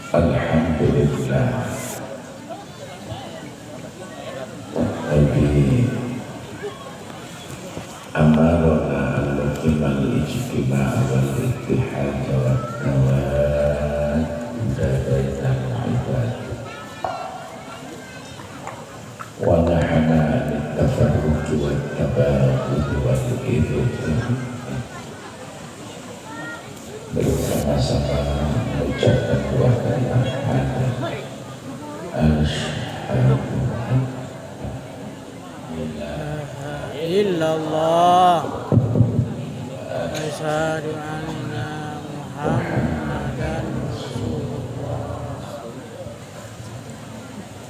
Alhamdulillah Alladzi amarna al-muqimal ijtima'a wal ittihad wa tawadda bainal ibad wa nahana an-tafarruq wa tabaghud wal ghibah bersama-sama mengucapkan dua kalimat asyhadu illallah asyhadu anna muhammadan rasulullah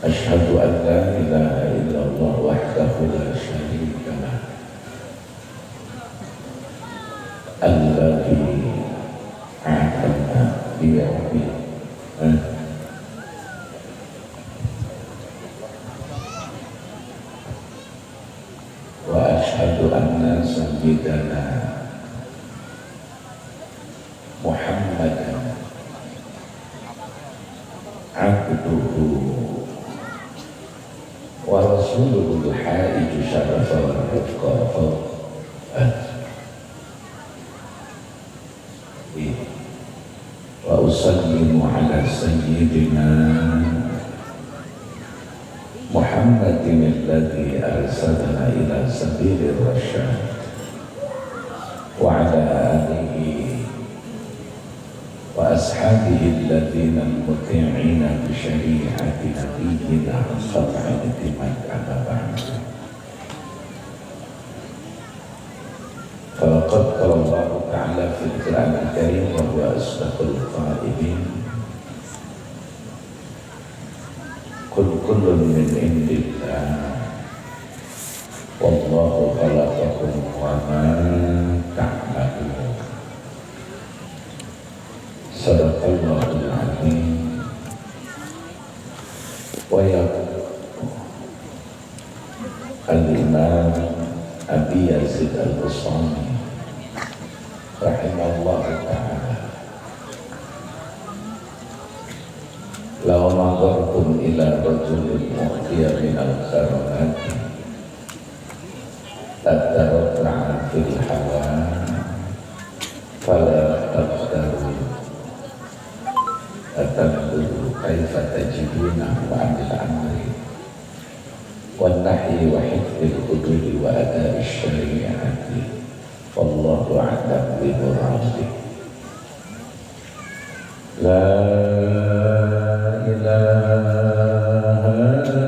asyhadu an la ilaha illallah wahdahu la syarika lah alladzi a'tana biyawmi wa asyhadu anna sayyidana Muhammadan abduhu wa rasuluhu al-haiju syarafa wa rifqa wa usallimu ala sayyidina Muhammadin alladhi arsalana ila sabilir rasyad wa ala alihi wa ashabihi alladhina al-muti'ina bi syari'ati nabiyyina qat'an itimad ala ba'd. Faqad qala Allah ta'ala fil Qur'an al-Karim wa huwa asdaqul qa'ilin kullun min indillah wallahu khalaqakum wa ma ta'malun. Sadaqallahul azim. Wa al-Imam Abi Yazid al-Bustami rahimahullah ta'ala, law nadartum ila rajulin mu'tiya minal karamati tatarra'a fil hawa fala tabtaru tatabduru kaifa tajiduna wa amil amri wan nahyi wa hifdil hududi wa ada'i syari'ati wallahu a'lam bi muradihi. La ilaha illallah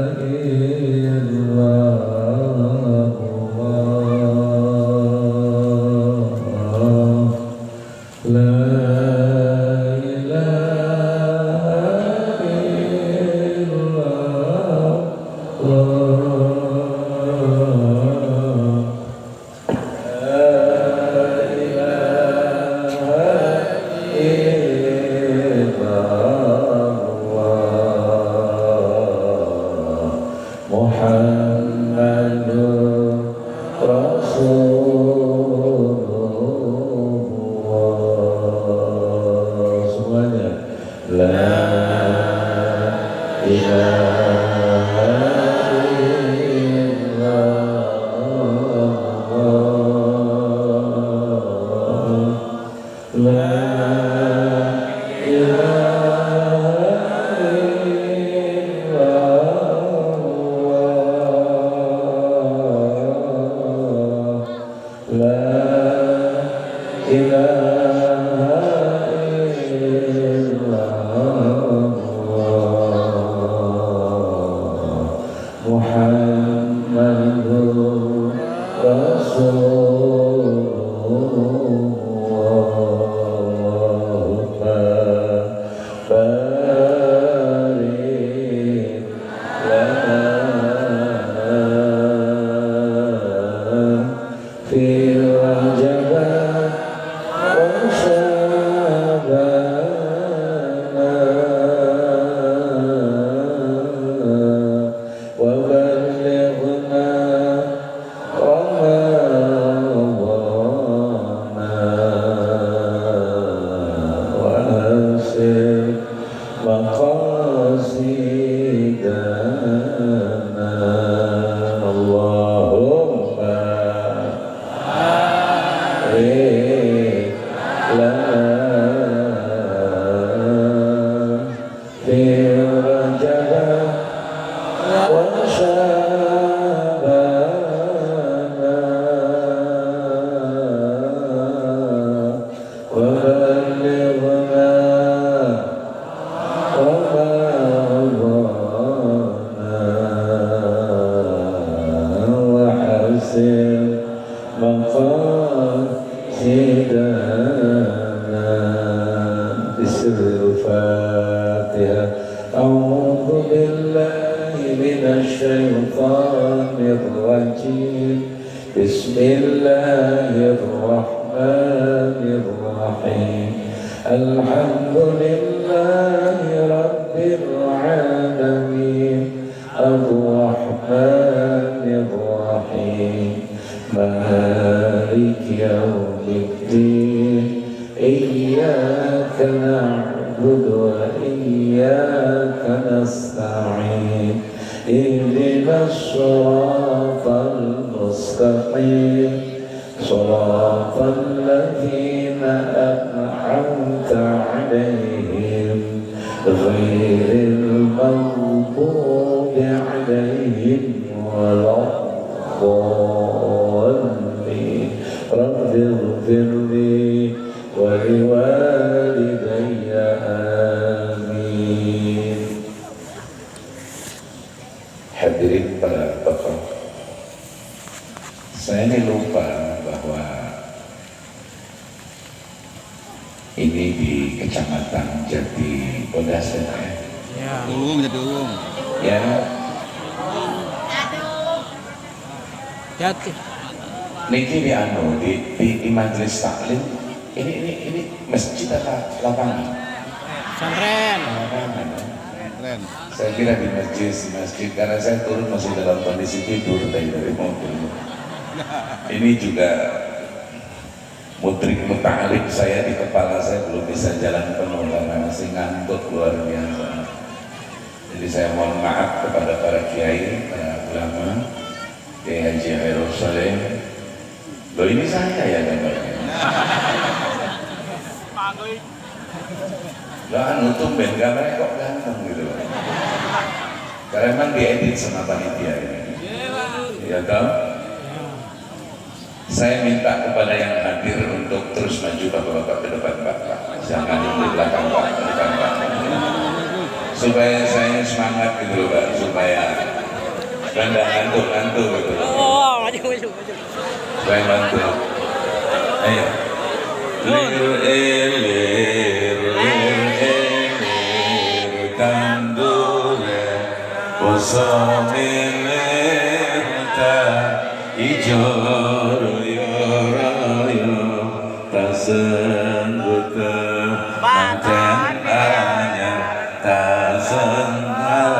la ilaha Muhammadur Rasulullah. Semuanya la ilaha illallah la ilaha illallah maqasidana Allahumma barik lana fi Rajab wa Sya'bana wa ballighna أعوذ بالله من الشيطان الرجيم بسم الله الرحمن الرحيم الحمد لله رب العالمين الرحمن الرحيم مالك يوم الدين إياك نعبد وإياك نستعين اهدنا الصراط المستقيم صراط الذين أنعمت عليهم غير المغضوب عليهم ولا الضالين رب اغفر لي ولوالدي آمين. Hadirin para tokoh, saya ini lupa bahwa ini di Kecamatan Jati Podasen ya. Ya. Jati. Niki di di majelis taklim ini masjid atau lapangan? Pesantren. Saya kira di masjid karena saya turun masih dalam kondisi tidur dari mobil. Ini juga mudrik muta'alib saya di kepala saya belum bisa jalan penuh karena masih ngantuk luar biasa. Jadi saya mohon maaf kepada para kiai, para ulama, Kiai Haji Khairul Saleh. Loh ini saya ya gambarnya. Lah anu tumben gambarnya kok ganteng gitu loh. Karena memang diedit sama panitia ini. Ya tahu? Saya minta kepada yang hadir untuk terus maju bapak-bapak ke depan bapak. Jangan di belakang bapak, ke depan bapak. Supaya saya semangat gitu loh Pak, supaya ganda ngantuk gitu loh. Oh, maju. Supaya bantu. Ayo. Lir kandule posomirta ijor yoroyo tasengguta manten anyar tasengguta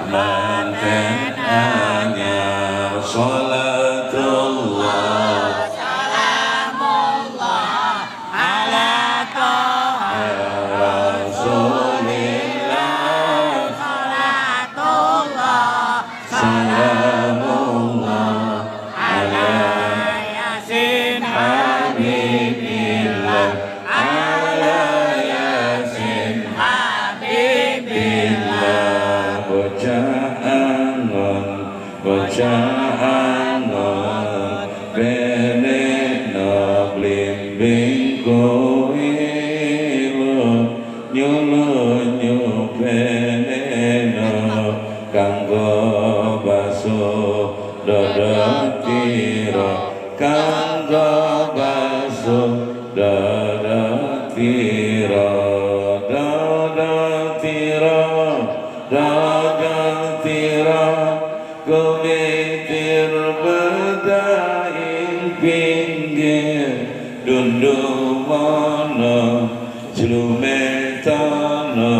manten anyar sholatullah Salamullah ala toha Rasulillah salatullah salamullah ala yasin habibillah ala yasin habibillah bocah angon bene no blimbing koilo nyulu bene no kanggo baso dodotiro kanggo baso dodotiro kumitir bedain pinggir dundumono jlumetana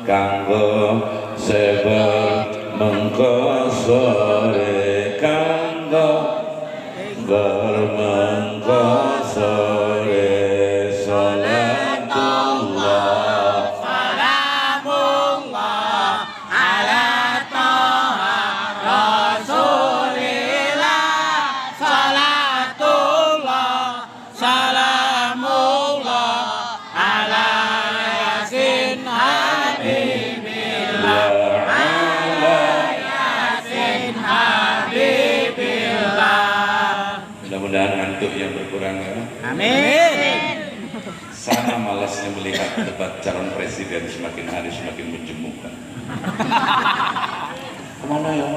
kanggo sebar mengko sore kanggo bermengko sore salatullah ngantuk yang berkurang ya. Amin. Sana malasnya melihat debat calon presiden semakin hari semakin menjemukan. Kemana ya?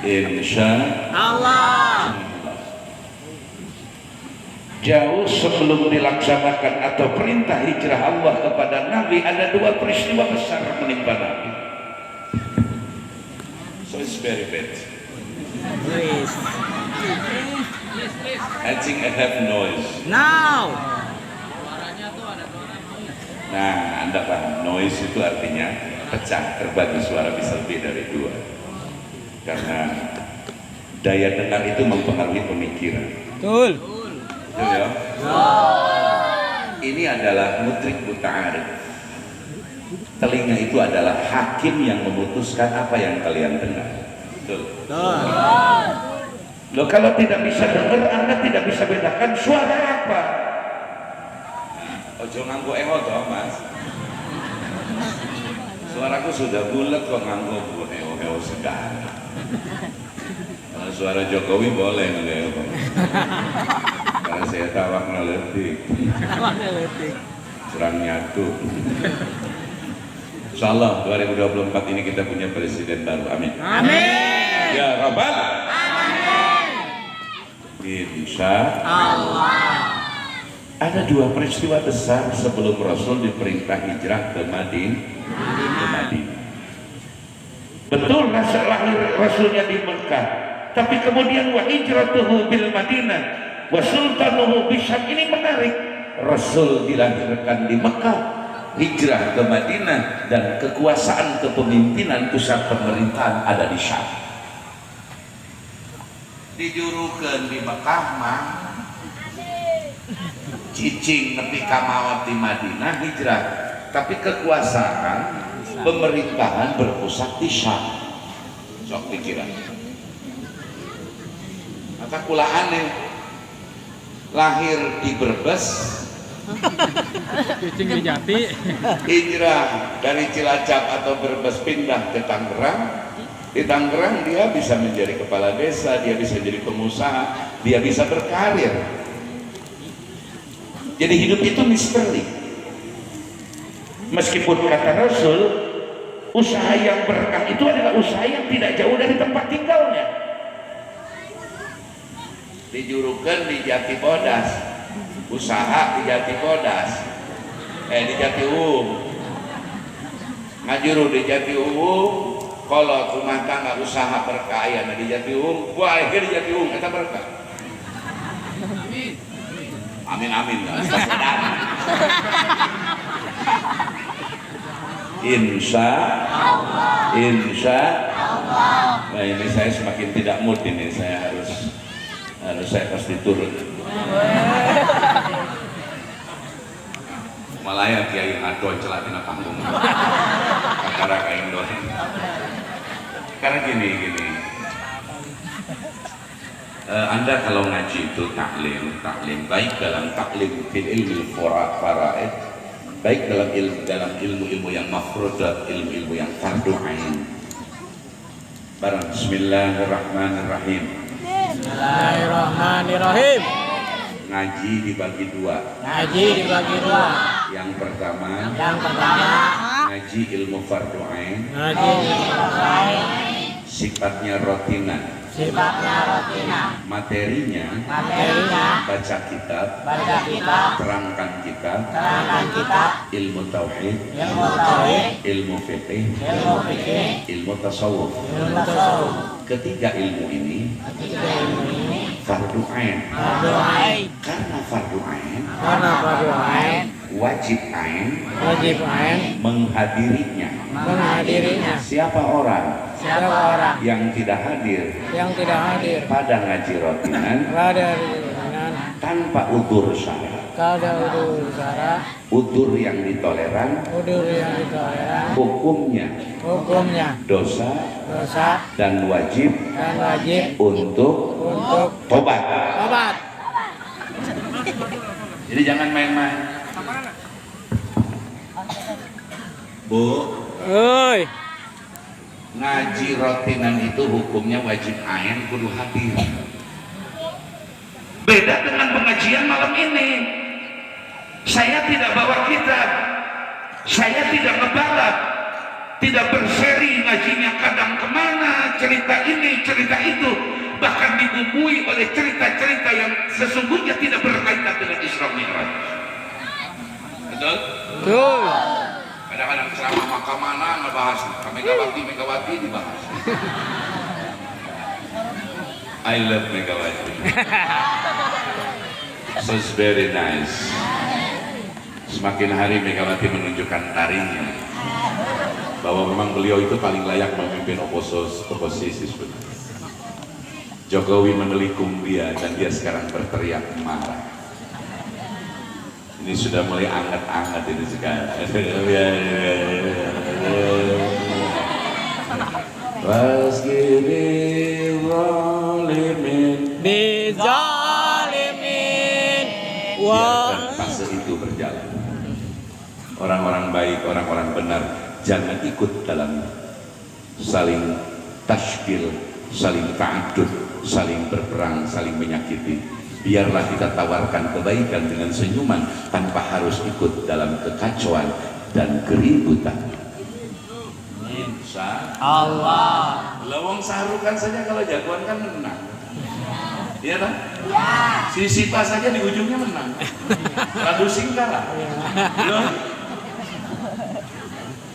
Insya Allah. jauh sebelum dilaksanakan atau perintah hijrah Allah kepada Nabi, ada dua peristiwa besar menimpa Nabi. So it's very bad. Please. I think I have noise. Now. Nah, Anda paham, noise itu artinya pecah, terbagi, suara bisa lebih dari dua. Karena daya dengar itu mempengaruhi pemikiran. Betul. Betul ya? Ini adalah mutrik muta'arif. Telinga itu adalah hakim yang memutuskan apa yang kalian dengar. Betul. Loh, kalau tidak bisa dengar, Anda tidak bisa bedakan suara apa. Ojo nganggo eho toh, Mas. Suaraku sudah bulat kok nganggo eho segala. Kalau suara Jokowi boleh ngeluh. Karena saya tawak ngeletik. Kurang nyatu. Insyaallah 2024 ini kita punya presiden baru. Amin. Amin. Ya Rabbal. Amin. Insya Allah. Ada dua peristiwa besar sebelum Rasul diperintah hijrah ke Madinah. Betul lahir Rasulnya di Mekah, tapi kemudian wa hijratuhu bil Madinah wa sultanuhu bisyam. Ini menarik. Rasul dilahirkan di Mekah, hijrah ke Madinah, dan kekuasaan kepemimpinan pusat pemerintahan ada di Syam. Dijurukeun di Mekah mah cicing nepi kamawat di Madinah hijrah, tapi kekuasaan pemerintahan berpusat di Syam. Sok pikiran. Maka kula aneh lahir di Brebes, Cicing di Jati. hijrah dari Cilacap atau Brebes pindah ke Tangerang. Di Tangerang dia bisa menjadi kepala desa, dia bisa jadi pengusaha, dia bisa berkarir. Jadi hidup itu misteri. Meskipun kata Rasul, usaha yang berkah itu adalah usaha yang tidak jauh dari tempat tinggalnya. Dijurukan di Jati Bodas, usaha di Jati Bodas, di Jati ngajuru di Jati kalau rumah tangga usaha berkah aya di Jati wah di Jati kita berkah. Amin amin. Insya Allah. Nah ini saya semakin tidak mood ini, saya harus saya pasti turun. Malaya kiai adoy celah tina panggung. Kakara kain doa. Karena gini. Anda kalau ngaji itu taklim baik dalam taklim fil ilmi faraid, baik dalam ilmu yang mafrudat, ilmu yang fardu ain. Bismillahirrahmanirrahim. Bismillahirrahmanirrahim. Ngaji dibagi dua. Yang pertama ngaji ilmu fardu ain. Sifatnya rotinan. Materinya baca kitab, terangkan kitab, ilmu tauhid, ilmu fikih, ilmu tasawuf. Ketiga ilmu ini fardu ain. Karena fardu ain wajib ain menghadirinya. Siapa orang yang tidak hadir pada ngaji rotinan tanpa udur syarat, udur yang ditoleran, hukumnya dosa dan wajib untuk tobat. Jadi jangan main-main. Bu, Oi. ngaji rotinan itu hukumnya wajib ain kudu hadir. Beda dengan pengajian malam ini. Saya tidak bawa kitab, saya tidak ngebalap, tidak berseri ngajinya kadang kemana, cerita ini, cerita itu, bahkan dibumbui oleh cerita-cerita yang sesungguhnya tidak berkaitan dengan Isra Mi'raj. Betul? Betul. Kadang-kadang ceramah makamana ngebahas Megawati dibahas. I love Megawati. So it's very nice. Semakin hari Megawati menunjukkan taringnya bahwa memang beliau itu paling layak memimpin oposisi sebenarnya. Jokowi menelikung dia dan dia sekarang berteriak marah. Ini sudah mulai anget-anget ini sekarang. Bizalimin. Biarkan fase itu berjalan. Orang-orang baik, orang-orang benar, jangan ikut dalam saling tashkil, saling ta'adud, saling berperang, saling menyakiti. Biarlah kita tawarkan kebaikan dengan senyuman tanpa harus ikut dalam kekacauan dan keributan. Insya Allah. Lawang sarukan saja kalau jagoan kan menang. Iya kan? Si Sipa saja di ujungnya menang. Lalu kalah.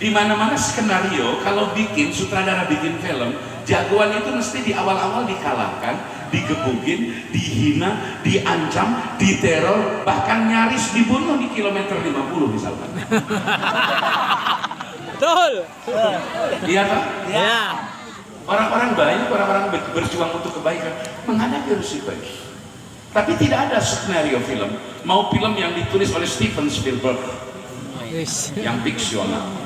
Di mana-mana skenario kalau bikin sutradara bikin film, jagoan itu mesti di awal-awal dikalahkan, digebukin, dihina, diancam, diteror, bahkan nyaris dibunuh di kilometer 50 misalkan. Betul. Iya kan? Ya. Orang-orang baik, orang-orang berjuang untuk kebaikan menghadapi resiko. Tapi tidak ada skenario film, mau film yang ditulis oleh Steven Spielberg yang fiksional.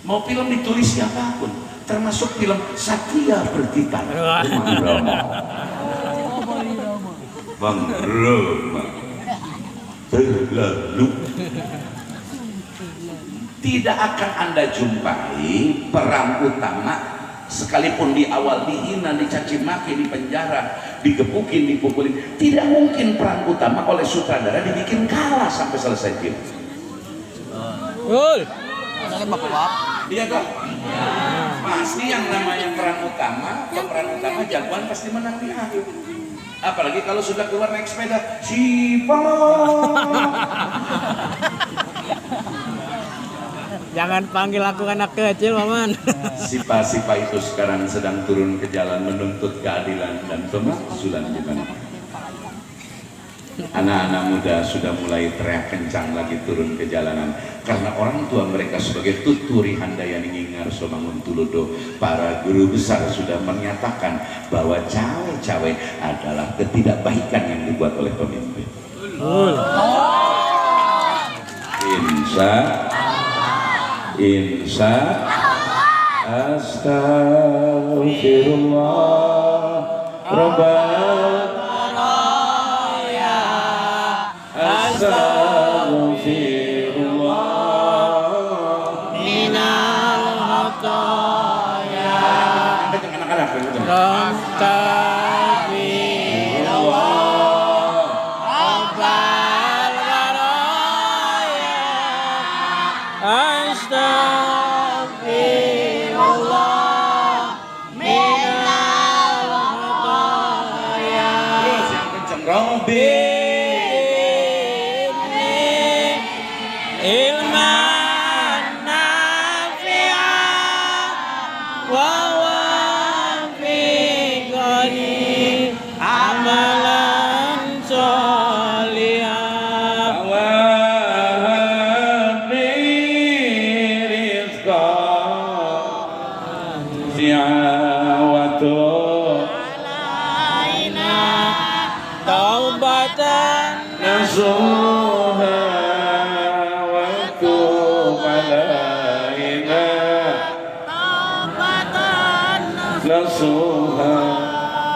Mau film ditulis siapapun, termasuk film Satria Bertitan. Bang Roma terlalu. Tidak akan Anda jumpai perang utama sekalipun di awal dihina, dicaci maki, dipenjara, digebukin, dipukulin. Tidak mungkin perang utama oleh sutradara dibikin kalah sampai selesai film. Betul. Iya toh? Pasti yang namanya peran utama, pemeran utama jagoan pasti menang di akhir. Apalagi kalau sudah keluar naik sepeda, Sipa. Jangan panggil aku anak kecil, Maman. Sipa-sipa itu sekarang sedang turun ke jalan menuntut keadilan dan pemakzulan di mana. Anak-anak muda sudah mulai teriak kencang lagi turun ke jalanan karena orang tua mereka sebagai tuturi handayani ngingar somangun tulodo, para guru besar sudah menyatakan bahwa cawe-cawe adalah ketidakbaikan yang dibuat oleh pemimpin. Insya Astaghfirullah Rabbana Astaghfirullah minal khataya.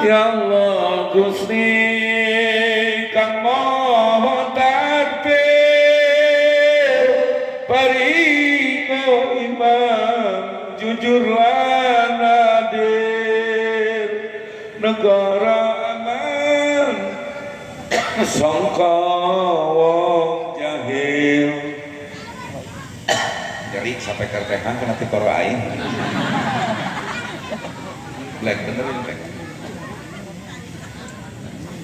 Ya Allah Gusti kang maha tadbir paringo imam jujur lan adil, negara aman sangka wong jahil. Jadi sampai kertehan kena tiporo aing. Black benerin black.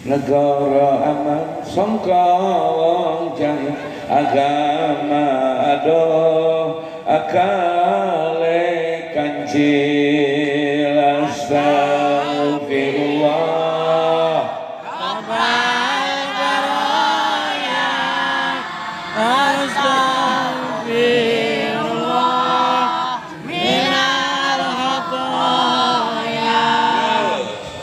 Negara aman sangka wong jahil, agama adoh akale kancil. Astagfirullah Astagfirullah minal khotoya.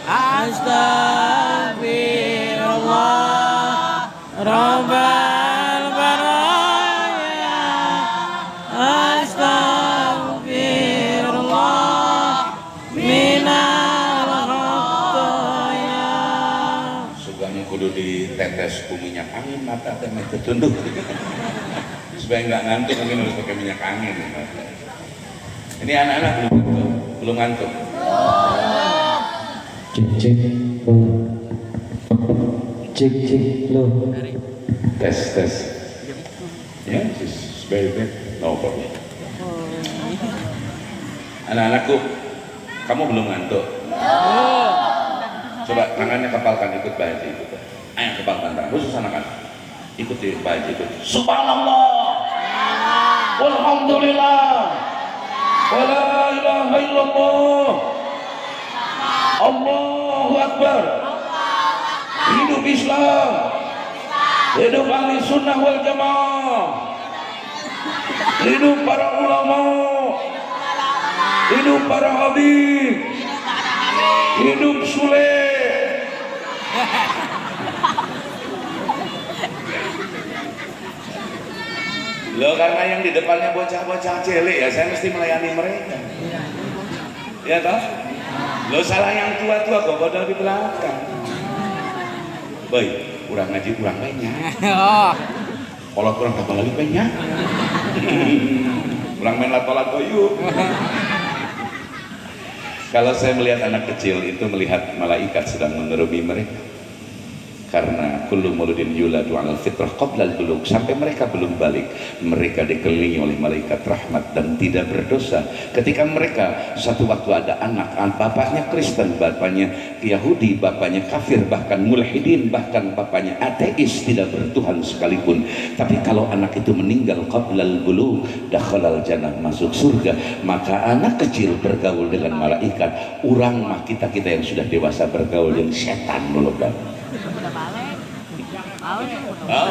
Astagfirullah Rabbal baraya. Astagfirullah minal khotoya. sugeng kudu ditetes ku minyak angin mata teh meh tunduk supaya nggak ngantuk, mungkin harus pakai minyak angin. Ini anak-anak belum ngantuk. Cek lo. Tes ya, sis baby no problem. Anak-anakku, kamu belum ngantuk? Coba tangannya kepalkan, ikut Pak Haji, ikut. Ayo kepalkan tangan, khusus anak-anak. Ikuti Pak Haji, ikut. Subhanallah, walhamdulillah, wala ilaha illallah, Allahu Akbar. Hidup Islam, hidup ahli sunnah wal jamaah, hidup para ulama, hidup para habib, hidup Sule. Loh, karena yang di depannya bocah-bocah cilik ya, saya mesti melayani mereka. Ya toh? Loh, salah yang tua-tua kok pada di belakang. Baik, kurang ngaji kurang banyak. Kalau kurang apa lagi banyak? Kurang main lato-lato yuk. Kalau saya melihat anak kecil itu melihat malaikat sedang mengerumi mereka. Karena kullu mauludin yuladu 'alal fitrah qabla al-bulugh, sampai mereka belum balik, mereka dikelilingi oleh malaikat rahmat dan tidak berdosa. Ketika mereka satu waktu ada anak, bapaknya Kristen, bapaknya Yahudi, bapaknya kafir, bahkan mulhidin, bahkan bapaknya ateis, tidak bertuhan sekalipun, tapi kalau anak itu meninggal qabla al-bulugh, dakhalal jannah, masuk surga. Maka anak kecil bergaul dengan malaikat, urang mah kita yang sudah dewasa bergaul dengan setan dulu kan.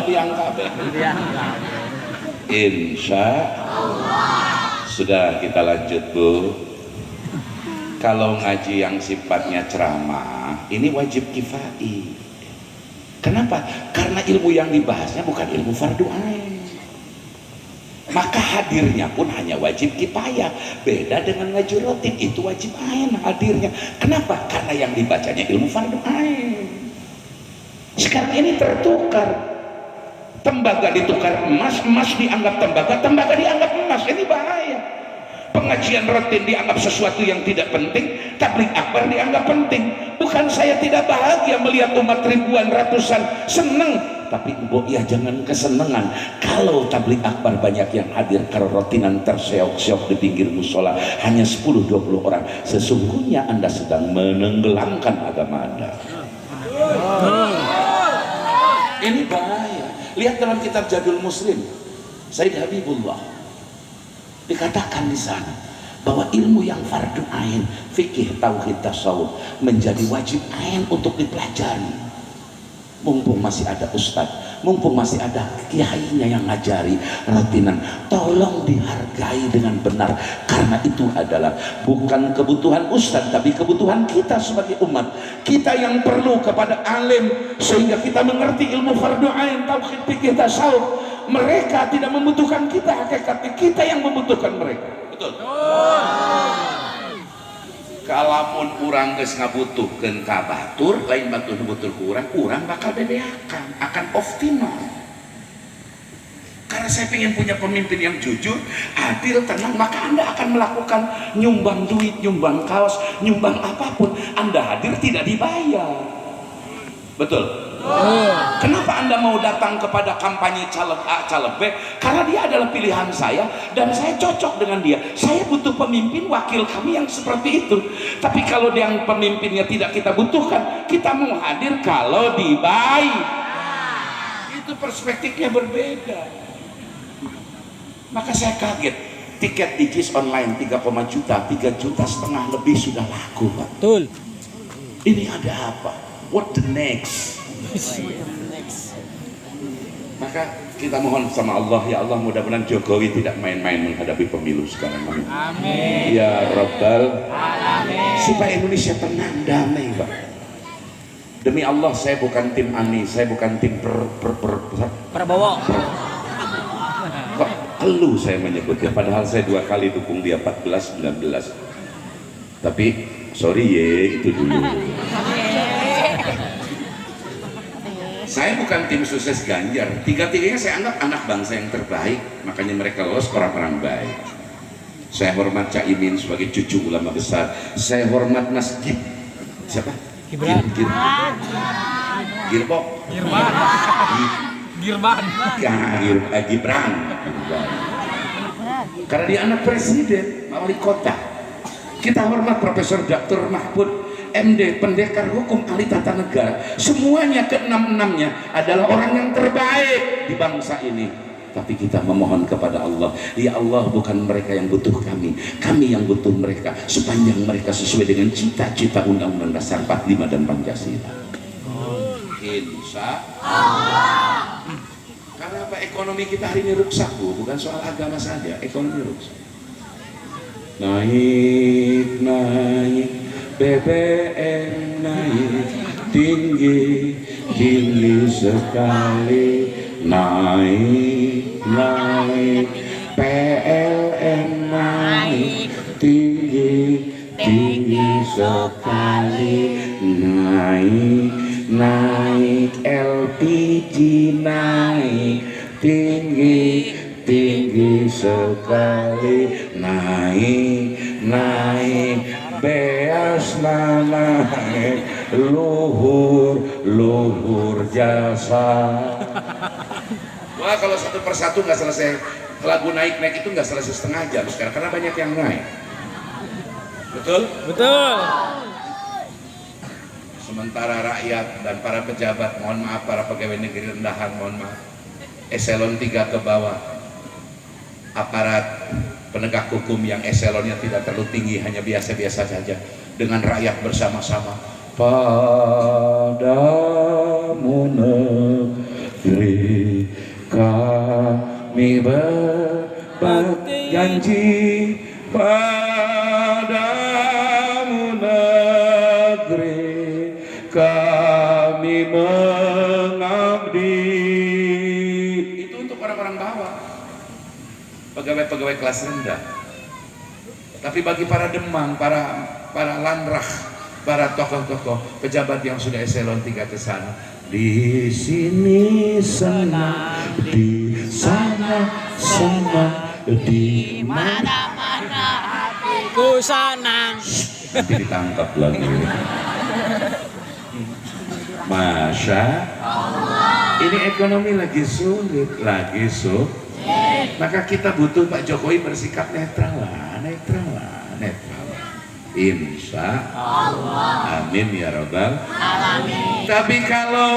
Diangkat. Insya Allah. Sudah, kita lanjut Bu. Kalau ngaji yang sifatnya ceramah, ini wajib kifai. Kenapa? Karena ilmu yang dibahasnya bukan ilmu fardu ain. Maka hadirnya pun hanya wajib kifayah. Beda dengan ngaji rutin, itu wajib ain hadirnya. Kenapa? Karena yang dibacanya ilmu fardu ain. Sekarang ini tertukar, tembaga ditukar emas, emas dianggap tembaga, tembaga dianggap emas. Ini bahaya. Pengajian rutin dianggap sesuatu yang tidak penting, tabligh akbar dianggap penting. Bukan saya tidak bahagia melihat umat ribuan, ratusan seneng, tapi ya jangan kesenangan. Kalau tabligh akbar banyak yang hadir, kalau rotinan terseok-seok di pinggir musola hanya 10-20 orang, sesungguhnya Anda sedang menenggelamkan agama Anda. Ini bahaya. Lihat dalam kitab Jadul Muslim, Sayyid Habibullah, dikatakan di sana bahwa ilmu yang fardu ain, fikih, tauhid, tasawuf menjadi wajib ain untuk dipelajari. Mumpung masih ada ustadz, mumpung masih ada kiainya yang ngajari rutinan, tolong dihargai dengan benar, karena itu adalah bukan kebutuhan ustadz tapi kebutuhan kita sebagai umat. Kita yang perlu kepada alim sehingga kita mengerti ilmu fardu ain, tauhid, fikih, tasawuf. Mereka tidak membutuhkan kita, hakikatnya kita yang membutuhkan mereka. Betul. Kalaupun kurang geus ngabutuhkeun ka batur, lain batur butuh kurang bakal bebeakan, akan optimal. Karena saya ingin punya pemimpin yang jujur, adil, tenang, maka Anda akan melakukan nyumbang duit, nyumbang kaos, nyumbang apapun. Anda hadir tidak dibayar. Betul? Kenapa Anda mau datang kepada kampanye caleg A, caleg B? Karena dia adalah pilihan saya dan saya cocok dengan dia. Saya butuh pemimpin wakil kami yang seperti itu. Tapi kalau yang pemimpinnya tidak kita butuhkan, kita mau hadir kalau dibayar. Itu perspektifnya berbeda. Maka saya kaget, tiket di JIS online 3 juta, 3,5 juta lebih sudah laku, Pak. Betul. Ini ada apa? What the next? Maka kita mohon sama Allah, ya Allah, mudah-mudahan Jokowi tidak main-main menghadapi pemilu sekarang. Amin. Ya Rabbal Alamin. supaya Indonesia tenang, damai, Pak. Demi Allah, saya bukan tim Anies, saya bukan tim Prabowo. kok elu saya menyebutnya, padahal saya 2 kali dukung dia 14, 19. Tapi sorry ye, itu dulu. Saya bukan tim sukses Ganjar. Tiga-tiganya saya anggap anak bangsa yang terbaik, makanya mereka lolos orang-orang baik. Saya hormat Caimin sebagai cucu ulama besar. Saya hormat Mas siapa? Gibran. Girbok. Gibran. Karena dia anak presiden, wali kota. Kita hormat Profesor Dr. Mahfud MD, pendekar hukum, ahli tata negara. Semuanya ke-6-6-nya adalah orang yang terbaik di bangsa ini. Tapi kita memohon kepada Allah, ya Allah, bukan mereka yang butuh kami yang butuh mereka, sepanjang mereka sesuai dengan cita-cita Undang-Undang Dasar 45 dan Pancasila. Insya Allah. Karena apa? Ekonomi kita hari ini rusak, Bu. Bukan soal agama saja, ekonomi rusak. Naik BBM naik tinggi sekali, naik PLN naik tinggi sekali, naik LPG naik tinggi sekali, naik beas naik luhur jasa. Wah, kalau satu persatu nggak selesai, lagu naik itu nggak selesai setengah jam sekarang karena banyak yang naik. Betul? Betul. Sementara rakyat dan para pejabat, mohon maaf, para pegawai negeri rendahan, mohon maaf, eselon 3 ke bawah, aparat penegak hukum yang eselonnya tidak terlalu tinggi, hanya biasa-biasa saja, dengan rakyat bersama-sama. Padamu negeri kami berjanji, padamu negeri kami mengabdi. Itu untuk orang-orang bawah, pegawai-pegawai kelas rendah. Tapi bagi para demang, para lanrah, para tokoh-tokoh, pejabat yang sudah eselon 3 ke sana, di sini senang, di sana senang, di Mana-mana hatiku senang. nanti ditangkap lagi. Masya Allah. Ini ekonomi lagi sulit, maka kita butuh Pak Jokowi bersikap netral. Insya Allah. Amin ya Rabbal Alamin. Tapi kalau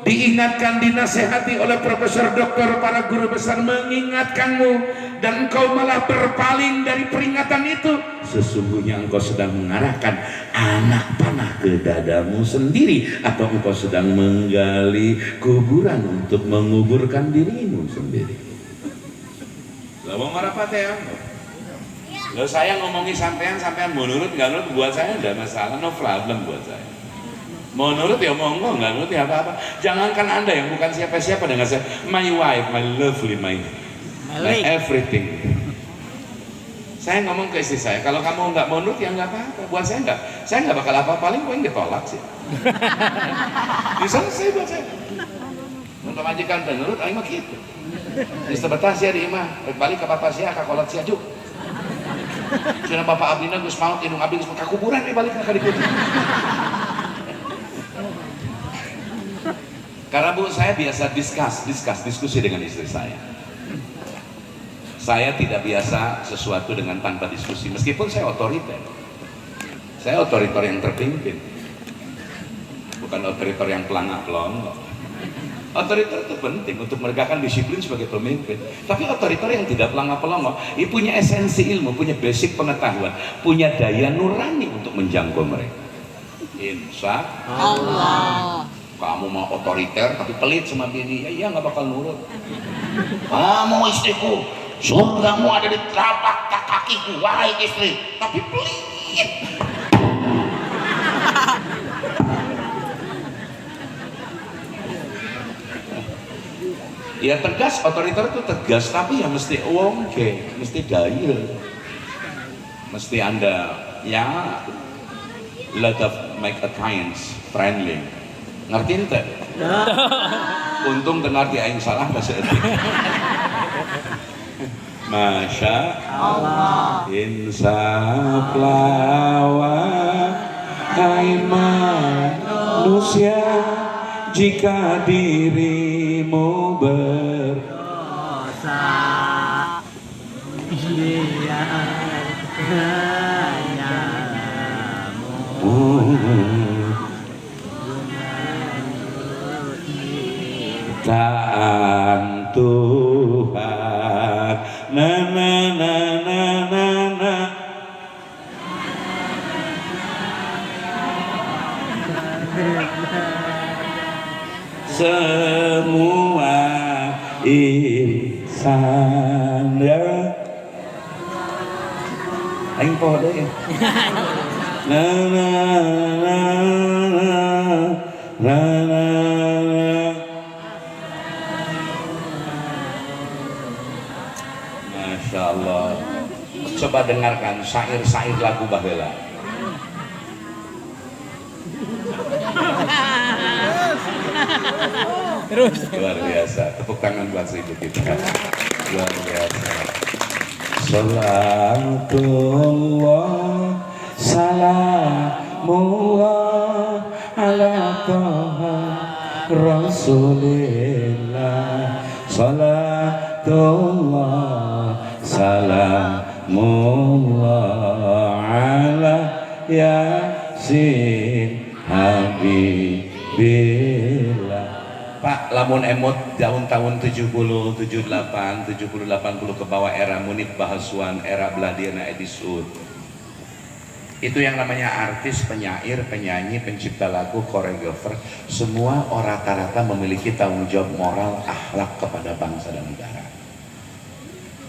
diingatkan, dinasehati oleh Profesor Doktor, para guru besar mengingatkanmu, dan engkau malah berpaling dari peringatan itu, sesungguhnya engkau sedang mengarahkan anak panah ke dadamu sendiri, atau engkau sedang menggali kuburan untuk menguburkan dirimu sendiri. Lawang marapate ya. Lo saya ngomongin sampean mau nurut nggak nurut, buat saya udah masalah, no problem buat saya. Mau nurut ya monggo, nggak nurut ya apa-apa. Jangankan Anda yang bukan siapa-siapa dengan saya, my wife, my lovely, my everything. Saya ngomong ke istri saya, kalau kamu nggak mau nurut ya nggak apa-apa. Buat saya nggak bakal apa, paling gue ditolak sih. Bisa selesai buat saya. Untuk majikan dan nurut, ayo gitu. Di sebetah sia di imah, balik ke bapak sia ka kolot sia juk. Cenah bapak abdina geus maot indung abdi geus ka kuburan balik ka dieu. Karena Bu, saya biasa diskusi dengan istri saya. Saya tidak biasa sesuatu dengan tanpa diskusi, meskipun saya otoriter. Saya otoriter yang terpimpin, bukan otoriter yang pelangak-pelongo. Otoriter itu penting untuk menegakkan disiplin sebagai pemimpin. Tapi otoriter yang tidak pelangak-pelongo, ia punya esensi ilmu, punya basic pengetahuan, punya daya nurani untuk menjangkau mereka. Insya Allah. Kamu mau otoriter tapi pelit sama bini, ya iya nggak bakal nurut. Kamu istriku, surgamu ada di telapak kakiku, wahai istri, tapi pelit. Ya tegas, otoriter itu tegas, tapi ya mesti oke, mesti daya, mesti Anda ya let of make a kindness friendly. Ngerti ente? Untung dengar di aing salah bahasa etik. Masya Allah. Insaf lawa hai manusia, jika dirimu berdosa taat Tuhan, na na na na na na. Semua insan ya. Aing poho deui. Na na na na na. Masya Allah. Coba dengarkan syair-syair lagu baheula. Terus. Luar biasa. Tepuk tangan buat ibu kita. Luar biasa. Salatullah, salamullah ala Taha Rasulillah. Salatullah, salamullah ala Yasin Habibillah. Pak, lamun emot tahun-tahun 70, 78, 70, 80 ke bawah era Munib Bahasuan, era Bladiana Edisud. Itu yang namanya artis, penyair, penyanyi, pencipta lagu, koreografer, semua orang rata-rata memiliki tanggung jawab moral, akhlak kepada bangsa dan negara.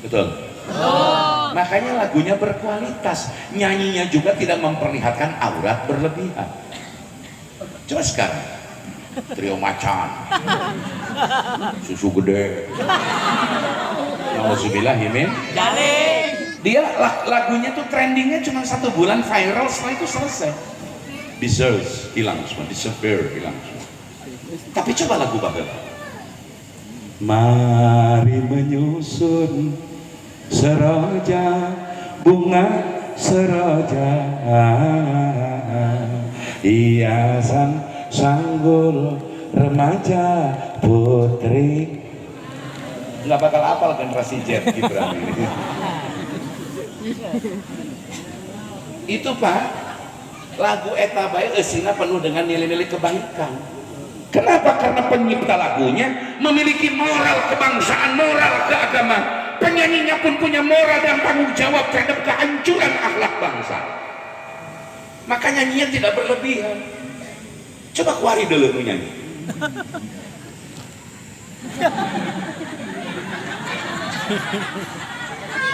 Betul? Oh. Makanya lagunya berkualitas, nyanyinya juga tidak memperlihatkan aurat berlebihan. Coba sekarang trio macan, susu gede, nauzubillah min dzalik. Dia lagunya tuh trendingnya cuma 1 bulan viral, setelah itu selesai. Deserves hilang semua, disappear hilang semua. Tapi coba lagu baheula. Mari menyusun seroja bunga seroja, hiasan sanggul remaja putri. Nggak bakal apal generasi Z Gibran ini. Itu Pak, lagu eta bae eusina penuh dengan nilai-nilai kebaikan. Kenapa? Karena pencipta lagunya memiliki moral kebangsaan, moral keagamaan. Penyanyinya pun punya moral dan tanggung jawab terhadap kehancuran akhlak bangsa. Maka nyanyinya tidak berlebihan. Coba kuari dulu nyanyi.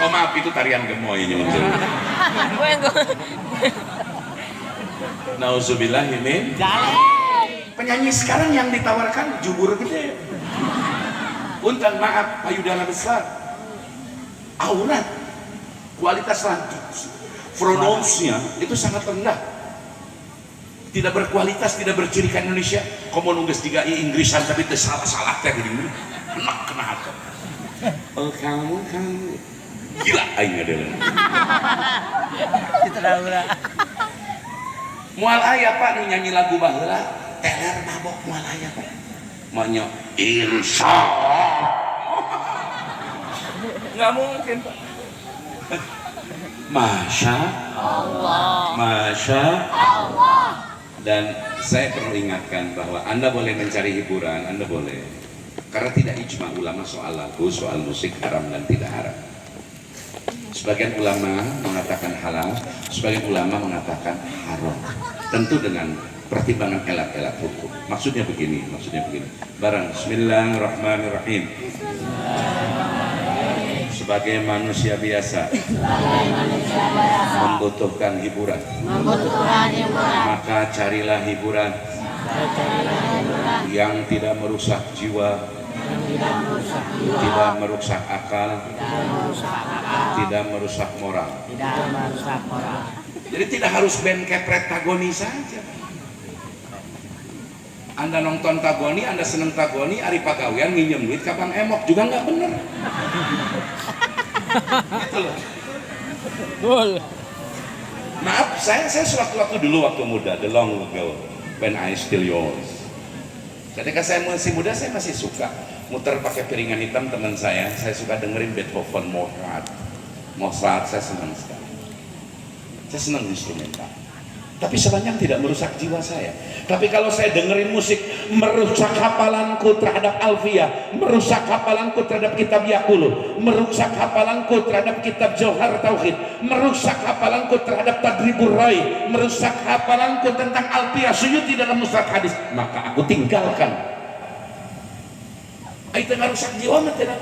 Oh maaf, itu tarian gemoy ini. Nauzubillah min dzalik. Penyanyi sekarang yang ditawarkan jubur gede, untan maaf payudara besar, aurat, kualitas pronounce-nya itu sangat rendah, tidak berkualitas, tidak bercirikan Indonesia. Komo nungges 3 Inggrisan tapi itu salah-salah teh gini, enak kena hati. Oh kamu gila aing adalah. Diteranglah. Moal aya Pak nu nyanyi lagu baheula, teler mabok moal aya Pak. Maunya insya nggak mungkin Pak. Masya Allah. Masya Allah. Dan saya perlu ingatkan bahwa Anda boleh mencari hiburan, Anda boleh. Karena tidak ijma ulama soal lagu, soal musik haram dan tidak haram. Sebagian ulama mengatakan halal, sebagian ulama mengatakan haram. Tentu dengan pertimbangan elak-elak hukum. Maksudnya begini. Barang Bismillahirrahmanirrahim. Sebagai manusia biasa membutuhkan hiburan, maka carilah hiburan yang tidak merusak jiwa, tidak merusak akal, tidak merusak moral. Jadi tidak harus band kepret tagoni saja. Anda nonton tagoni, Anda seneng tagoni, ari pagawean minjem duit ka Bang Emok juga nggak bener. Gitu loh. Betul. Maaf, saya sewaktu-waktu dulu waktu muda, the long ago, when I still yours. Ketika saya masih muda, saya masih suka muter pakai piringan hitam teman saya suka dengerin Beethoven, Mozart, saya senang sekali. Saya senang instrumental. Tapi sepanjang tidak merusak jiwa saya. Tapi kalau saya dengerin musik merusak hafalanku terhadap Alfiyah, merusak hafalanku terhadap kitab Yaqulu, merusak hafalanku terhadap kitab Jauhar Tauhid, merusak hafalanku terhadap Tadribur Rai, merusak hafalanku tentang Alfiyah Suyuti dalam Musnad Hadis, maka aku tinggalkan. Itu merusak jiwa mah tidak.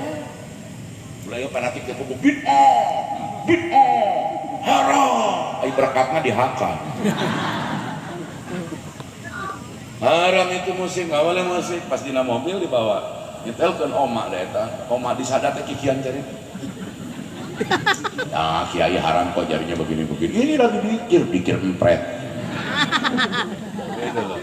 Mulai fanatik ke buku bid'ah, haram. Ai berkatnya dihakal. Haram itu musik, nggak boleh musik. Pas dina mobil dibawa, nyetelkeun oma da eta. Oma disadar teh kikian cari. Nah, kiai haram kok jadinya begini-begini. Ini lagi pikir empret. Gitu loh.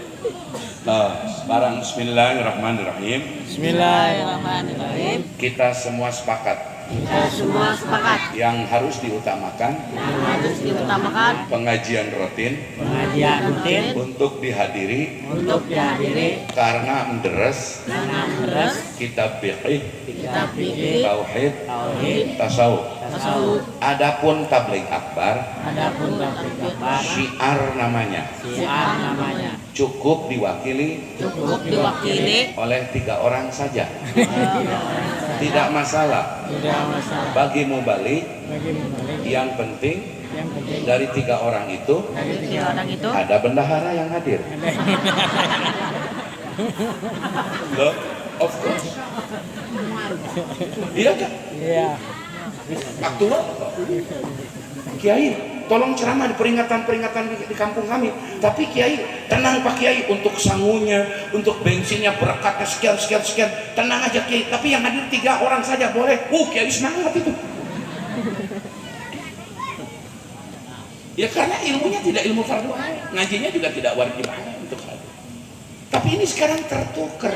Nah, sekarang Bismillahirrahmanirrahim. Bismillahirrahmanirrahim. Kita semua sepakat yang harus diutamakan pengajian rutin untuk dihadiri karena menderes kitab fikih, tauhid, tasawuf. Adapun tabligh akbar syiar namanya cukup diwakili oleh 3 orang saja. Tidak masalah. Bagi mubalik, yang penting dari 3 orang itu ada bendahara yang hadir. Loh, of course. Iya kan? Iya. Aktual. Kiai, tolong ceramah di peringatan di kampung kami. Tapi Kiai, tenang Pak Kiai, untuk sangunya, untuk bensinnya, berkatnya sekian. Tenang aja Kiai. Tapi yang hadir 3 orang saja boleh. Kiai semangat itu. Ya karena ilmunya tidak ilmu fardu ain, ngajinya juga tidak wajib ain untuk hadir. Tapi ini sekarang tertukar.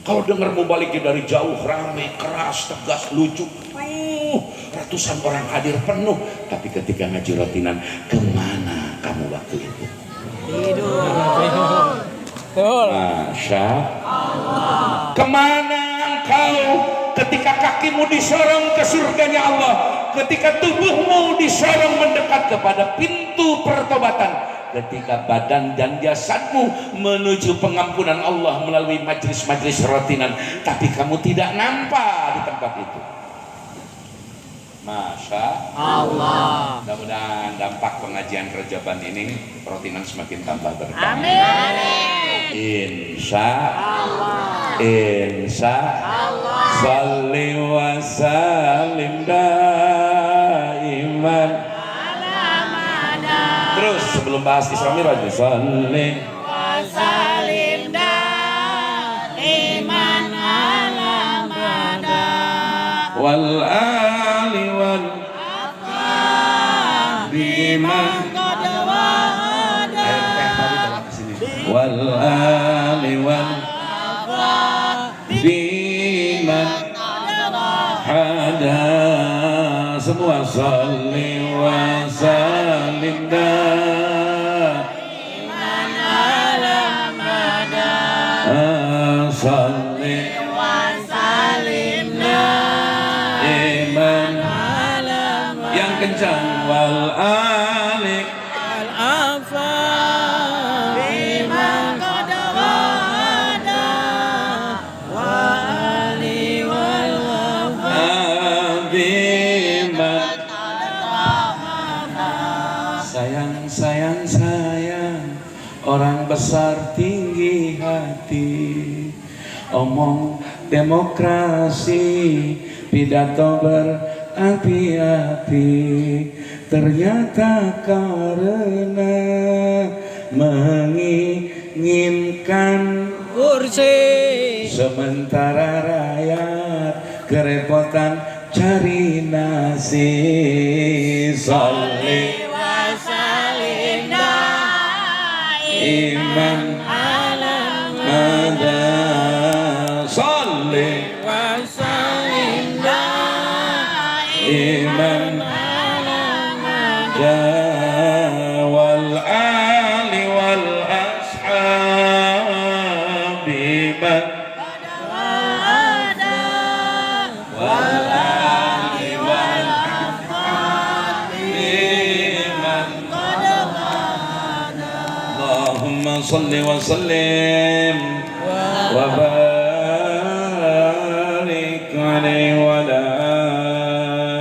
Kalau dengar mubalik dari jauh, ramai, keras, tegas, lucu, ratusan orang hadir penuh. Tapi ketika ngaji rutinan, kemana kamu waktu itu? Tidur. Betul. Masya Allah. Kemana engkau ketika kakimu disorong ke surganya Allah, ketika tubuhmu disorong mendekat kepada pintu pertobatan, ketika badan dan jasadmu menuju pengampunan Allah melalui majlis-majlis rutinan, tapi kamu tidak nampak di tempat itu. Masya Allah. Mudah-mudahan dampak pengajian Rajaban ini rutinan semakin tambah berkah. Amin. Insya Allah. Insya Allah. Salli wa salim daiman. Terus sebelum bahas Isra Miraj, salli Wa salim daiman ala mada wal ali wal biman wal ali wal biman ada semua salli wa salim iman alamada salli wa salimna iman alamada yang kencang wal alik al-afa iman qadawada wa ali wal wafa azimat sayang sayang sayang orang besar tinggi hati omong demokrasi pidato berapi-api ternyata karena menginginkan kursi sementara rakyat kerepotan cari nasi salli wa salimna iman ada salli wa salimna iman alamada wal ali wal ashabi man ada wal ali wal iman Allahumma salli wa sallim wa barik alaihi wa ala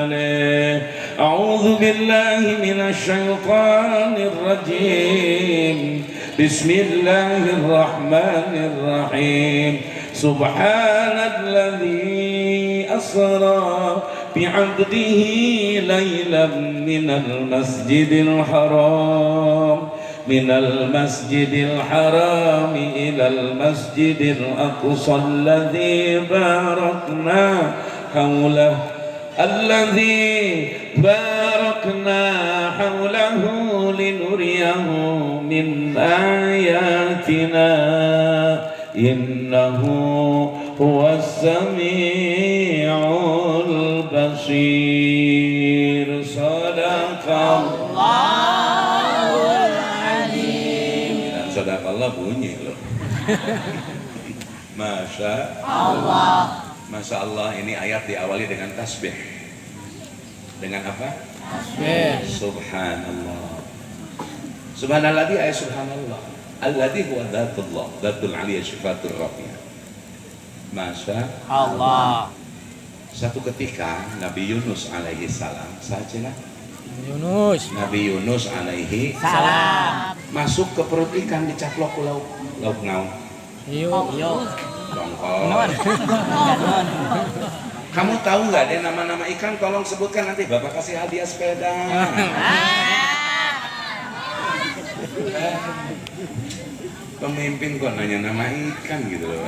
alihi a'udzu billahi minasy syaithanir rajim bismillahirrahmanirrahim subhanalladzi asra bi'abdihi laylan minal masjidil haram من المسجد الحرام إلى المسجد الأقصى الذي باركنا حوله لنريه من آياتنا إنه هو السميع البصير صدق الله Sadaqallah bunyi loh. Masya Allah. Masya Allah, ini ayat diawali dengan tasbih. Dengan apa? tasbih Subhanallah. Subhanalladzi ay subhanallah. Alladzi huwa dzatullah, dzatul aliyah sifatur rafi'ah. Masya Allah Satu ketika Nabi Yunus alaihi salam sajalah. Yunus Nabi Yunus alaihi salam masuk ke perut ikan dicaplok ke lauk naon yuk dongkol. Kamu tahu nggak deh nama-nama ikan? Tolong sebutkan, nanti Bapak kasih hadiah sepeda. Pemimpin kok nanya nama ikan gitu loh.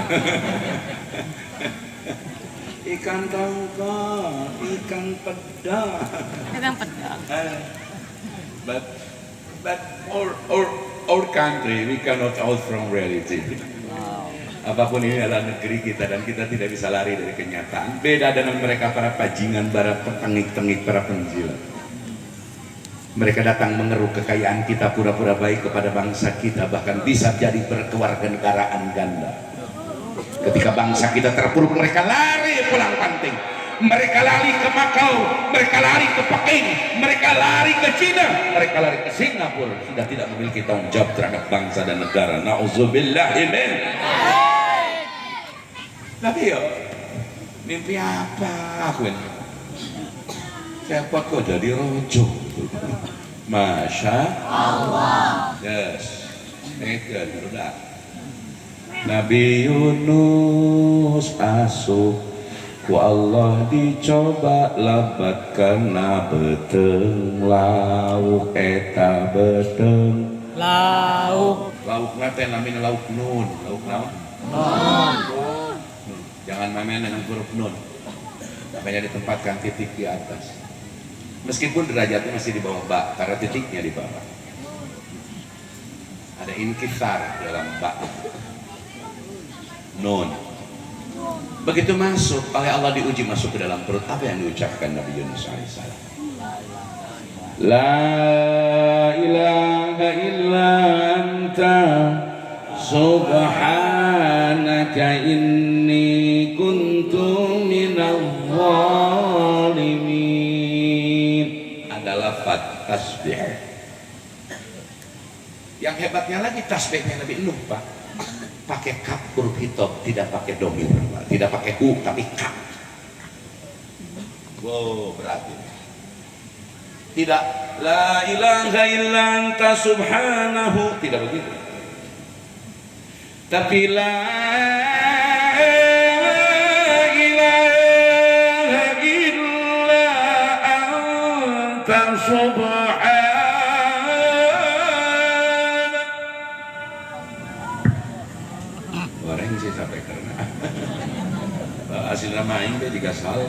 Ikan tongkol, ikan pedang. But our country, we cannot out from reality. Apapun ini adalah negeri kita dan kita tidak bisa lari dari kenyataan. Beda dengan mereka para bajingan, para petengik-tengik, para penjilat. Mereka datang mengeruk kekayaan kita, pura-pura baik kepada bangsa kita, bahkan bisa jadi berkewarganegaraan ganda. Ketika bangsa kita terpuruk, mereka lari pulang panting. Mereka lari ke Makau, mereka lari ke Peking, mereka lari ke Cina, mereka lari ke Singapura. Sudah tidak memiliki tanggung jawab terhadap bangsa dan negara. Nauzubillahi min. Tapi ya, mimpi apa aku ini? Siapa kok jadi rojo? Masya Allah. Yes, itu udah. Nabi Yunus asuh ku Allah dicoba labat karena beteng lauk eta beteng lauk nate namanya lauk nun, lauk naon? Jangan main dengan huruf nun, makanya ditempatkan titik di atas meskipun derajatnya masih di bawah ba karena titiknya di bawah. Ada inkisar dalam ba nun. Begitu masuk oleh Allah, diuji masuk ke dalam perut, apa yang diucapkan Nabi Yunus alaihissalam? La ilaha illa anta subhanaka inni kuntu minadh dhalimin. Adalah lafaz tasbih. Yang hebatnya lagi tasbihnya Nabi Nuh, Pak, pakai kaf huruf hitop, tidak pakai domir, tidak pakai hu tapi kaf. Wow, berarti tidak la ilaha illa anta subhanahu, tidak begitu, tapi la ilaha illa anta subhanahu. Orang sih sampai karena hasil nama ini juga salah.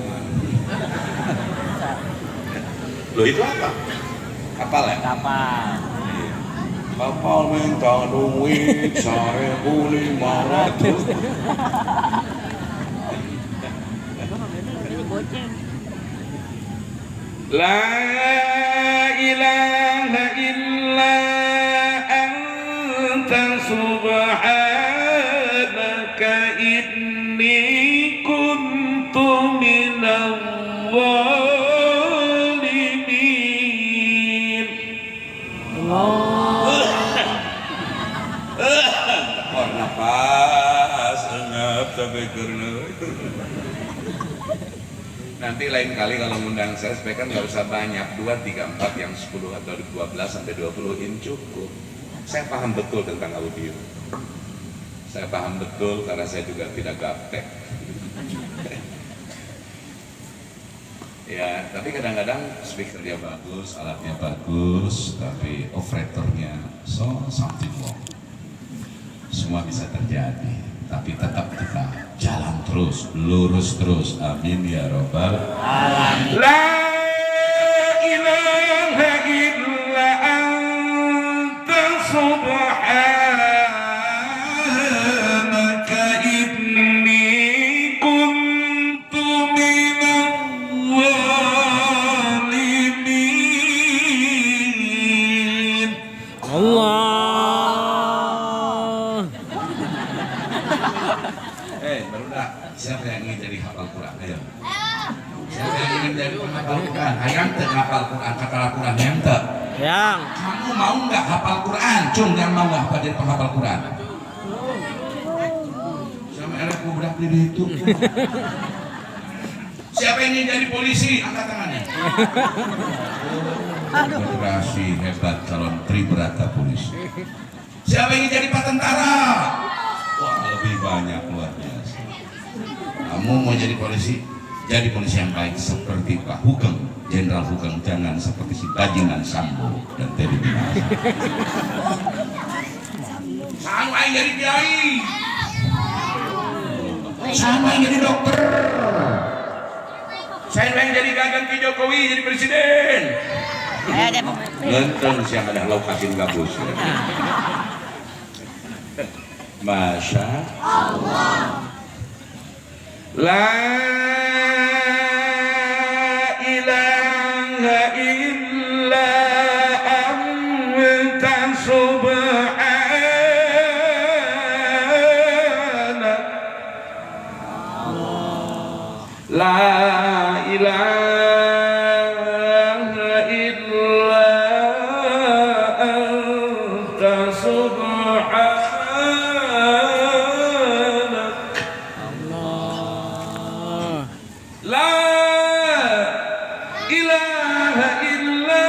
Loh itu apa? Kapal ya? Kapal. Kapal minta duit 1.500. La ilaha illa anta subhanaka inni kuntu minadh dhalimin. Oh, nafas engap sampai karena. Nanti lain kali kalau ngundang saya kan nggak usah banyak, 2, 3, 4, yang 10 atau 12 sampai 20 in cukup. Saya paham betul tentang audio. Saya paham betul karena saya juga tidak gaptek. Ya, tapi kadang-kadang speakernya bagus, alatnya bagus, tapi operatornya something wrong. Semua bisa terjadi, tapi tetap kita jalan terus, lurus terus. Amin ya robbal alamin. La ilaha illa anta subhanaka inni kuntu minadh dhalimin. Allah. Baru dah. Siapa yang ingin jadi hafal Quran? Ayo. Siapa yang ingin jadi penghafal Quran? Hayang teu hafal Quran, kata Al-Quran yang teu. Yang. Kamu mau nggak hafal Quran? Cung, yang mau nggak jadi penghafal Quran? Sama elek budak di itu. Siapa yang ingin jadi polisi? Angkat tangannya. Generasi hebat calon Tribrata polisi. Siapa yang ingin jadi patentara? Wah, lebih banyak, luar biasa. Kamu mau jadi polisi? Jadi polisi yang baik seperti Pak Hugeng, Jenderal Hugeng, jangan seperti si bajingan Sambo dan Teddy Minasa. Sama yang jadi kiai, sama yang jadi dokter, saya yang jadi ganti Jokowi jadi presiden. Ganteng siapa ada lokasi gabus. Masya Allah. La ilaha illa anta subhanaka. La ilaha illa anta subhanaka. La ilaha illa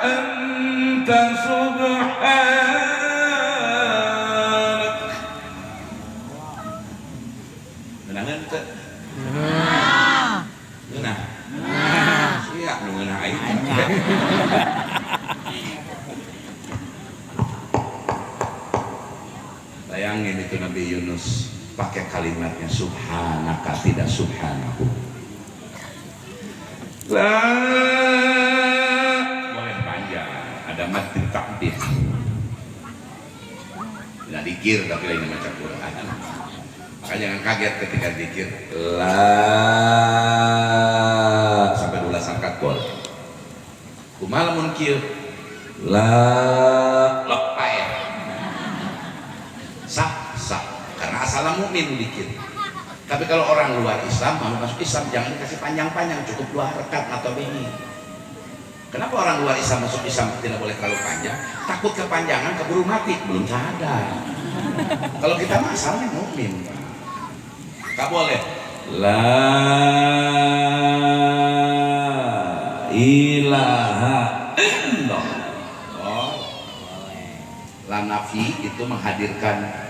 anta subhanak. Menangan teh. Ngeunah. Sia nu ngeunah aing. Bayangin itu Nabi Yunus pakai kalimatnya subhanaka, tidak subhanahu. La boleh panjang, ada mati takdir. Tidak dikir tapi lain baca Quran. Makanya jangan kaget ketika zikir la sampai 12 angkat gol. Kumaha lamun kieu la lepae. Sah karena asal mukmin dikit. Tapi kalau orang luar Islam mau masuk Islam jangan dikasih panjang-panjang, cukup 2 rakaat atau ini. Kenapa orang luar Islam masuk Islam tidak boleh terlalu panjang? Takut kepanjangan keburu mati, belum sadar. Kalau kita mah asalnya mukmin, nggak boleh. La ilaha illallah. Oh, la nafi itu menghadirkan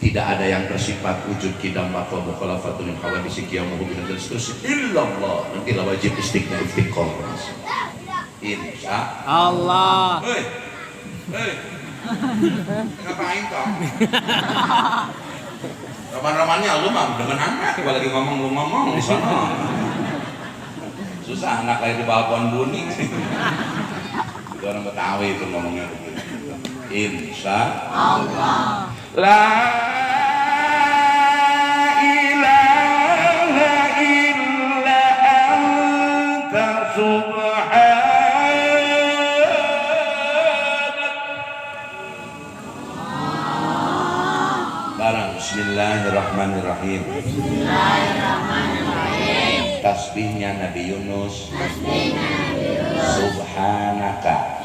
tidak ada yang bersifat wujud kidam baqa mukhalafatun min hawadisi qiyamuhu bin dan seterusnya illallah. Nanti lah wajib istiqomah. Insya Allah. Hei, ngapain kau? Roman-romannya lu mah dengan anak, gua lagi ngomong lu ngomong di sana. Susah anak lahir di bawah pohon buning. Itu orang Betawi itu ngomongnya begitu. Insya Allah. La ilaha illa anta subhanak. Barang Bismillahirrahmanirrahim. Bismillahirrahmanirrahim. Tasbihnya Nabi Yunus. Subhanaka.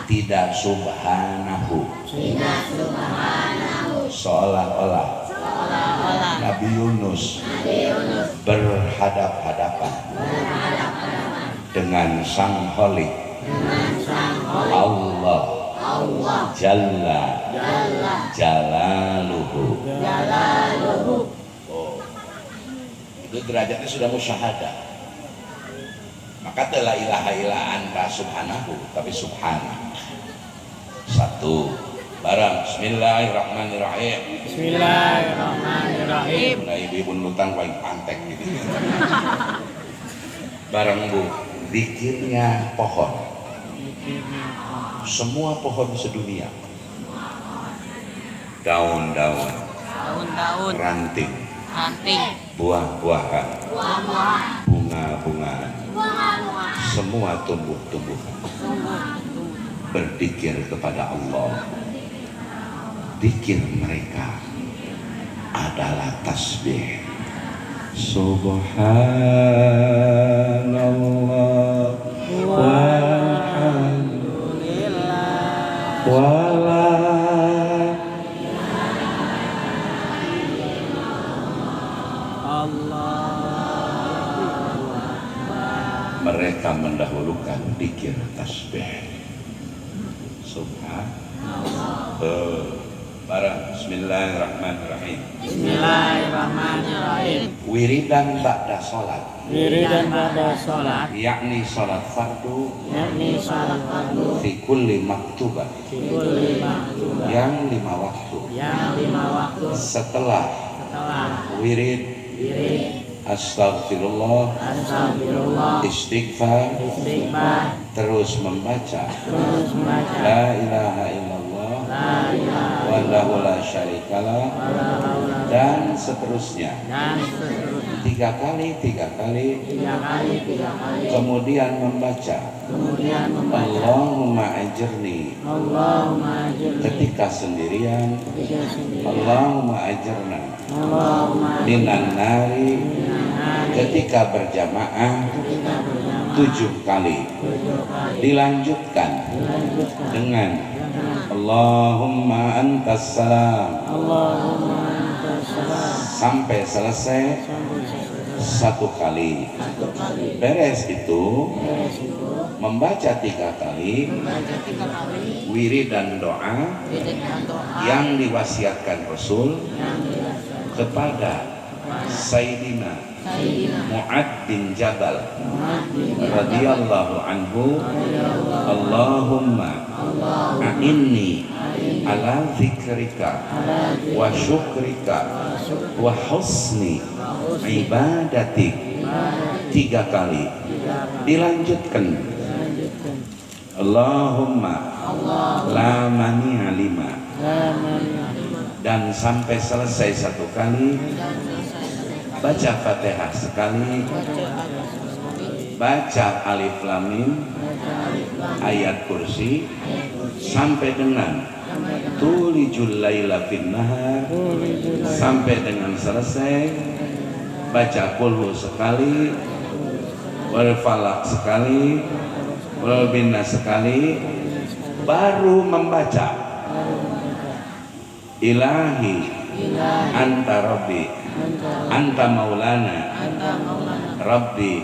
Tidak subhanahu. Seolah-olah Nabi Yunus berhadap-hadapan dengan Sang Holik Allah Jalla Jalaluhu. Oh, itu derajatnya sudah musyahadah. Maka la ilaha illa anta subhanahu, tapi subhana. Satu barang. Bismillahirrahmanirrahim. Bismillahirrahmanirrahim. Nah, ibu nuntang paling pantek gitu. Barang bu, zikirnya pohon. Semua pohon sedunia. Daun-daun, ranting, buah-buahan, bunga-bungaan, semua tumbuh-tumbuhan berzikir kepada Allah. Zikir mereka adalah tasbih. Subhanallah walhamdulillah wala mereka mendahulukan zikir tasbih. Subhanallah. Barang. Bismillahirrahmanirrahim. Bismillahirrahmanirrahim. Wiridan ba'da sholat. Yakni sholat fardu. Fi kulli maktubah. Yang 5 waktu. Setelah wirid. Astagfirullah, istighfar, terus membaca la ilaha illallah wallahu la syarikalah, dan seterusnya 3 kali, kemudian membaca Allahumma ajirni ketika sendirian, Allahumma ajirna minan nari ketika berjamaah 7 kali, dilanjutkan dengan Allahumma antas salam sampai selesai 1 kali. Beres itu membaca 3 kali wirid dan doa yang diwasiatkan Rasul kepada Sayyidina Mu'ad bin Jabal radhiyallahu anhu. Allahumma a'inni ala zikrika wa syukrika wa husni ibadatik 3 kali, dilanjutkan Allahumma la mani'a lima dan sampai selesai satu kali, baca Fatihah sekali, baca Alif Lam Mim, ayat kursi sampai dengan tulijul laila fin nahar sampai dengan selesai, baca kulhu sekali, wal falak sekali, wal binas sekali, baru membaca ilahi anta rabbi anta maulana rabbi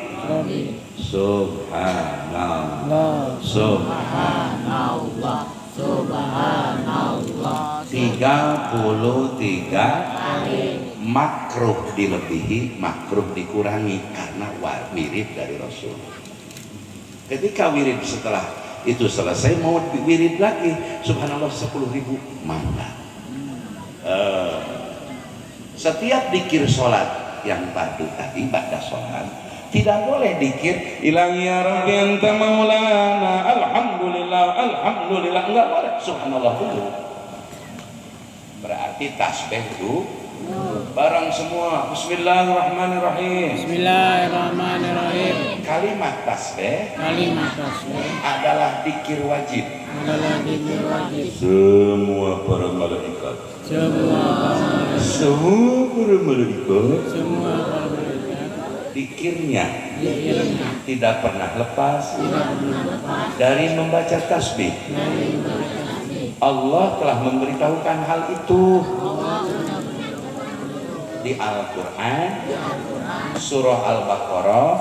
subhanallah subhanallah subhanallah 33 makruh dilebihi, makruh dikurangi karena wirid dari Rasul. Ketika wirid setelah itu selesai mau wirid lagi subhanallah 10.000 mangga. Setiap dikir sholat yang padu tadi pada sholat tidak boleh dikir ilahi ya rabbi anta maulana alhamdulillah alhamdulillah, enggak boleh subhanallah dulu. Berarti tasbih dulu barang semua. Bismillahirrahmanirrahim. Bismillahirrahmanirrahim. Kalimat tasbih adalah dikir wajib. Semua para malaikat dikirnya tidak pernah lepas dari membaca tasbih. Allah telah memberitahukan hal itu di Al-Quran, surah Al-Baqarah,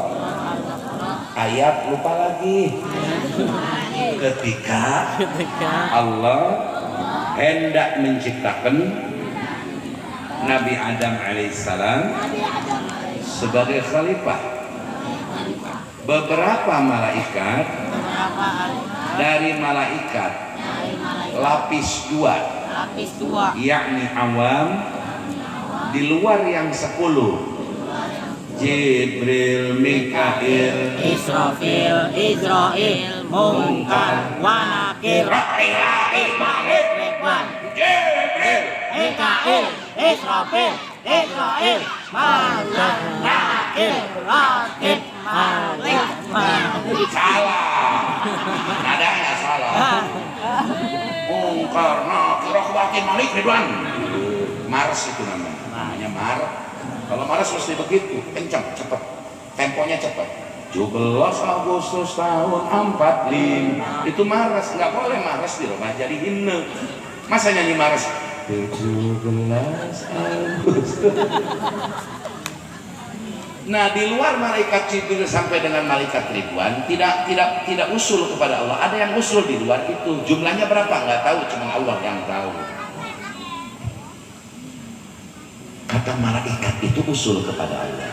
ayat lupa lagi. Ketika Allah hendak menciptakan Nabi Adam alaihissalam sebagai khalifah, beberapa malaikat dari malaikat lapis dua, yakni awam, di luar yang 10, Jibril, Mikail, Israfil, Israil, Munkar, wa Nakir, Jibril, Mikail, Israfil, Israil, Malak, Nakir, Rakib, Malik, salah, nadanya salah. Munkar, Nakir, Rakib, Malik, Ridwan. Mars itu namanya Mars. Kalau Mars mesti begitu, kencang, cepat, temponya cepat. 17 Agustus tahun 45 itu Mars, nggak boleh Mars di rumah jadi himne. Masa nyanyi Mars 17 Agustus. Nah, di luar malaikat Jibril sampai dengan malaikat Ridwan tidak usul kepada Allah. Ada yang usul di luar itu. Jumlahnya berapa nggak tahu, cuma Allah yang tahu. Kata malaikat itu usul kepada Allah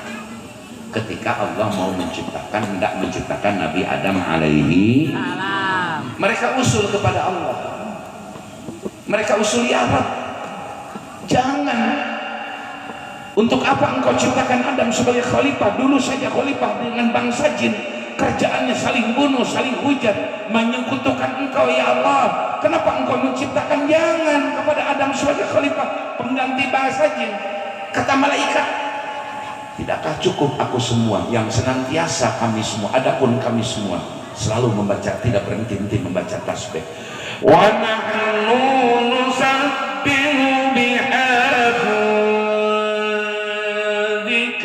ketika Allah mau hendak menciptakan Nabi Adam alaihi salam. Mereka usul kepada Allah, mereka usul, ya Allah, jangan, untuk apa engkau ciptakan Adam sebagai khalifah? Dulu saja khalifah dengan bangsa jin, kerjaannya saling bunuh, saling hujat, menyekutukan engkau, ya Allah. Kenapa engkau menciptakan jangan kepada Adam sebagai khalifah pengganti bangsa jin? Kata malaikat, tidakkah cukup aku semua yang senantiasa kami semua, adapun kami semua selalu membaca, tidak berhenti-henti membaca tasbih. Wa nahnu nusabbihu bihamdika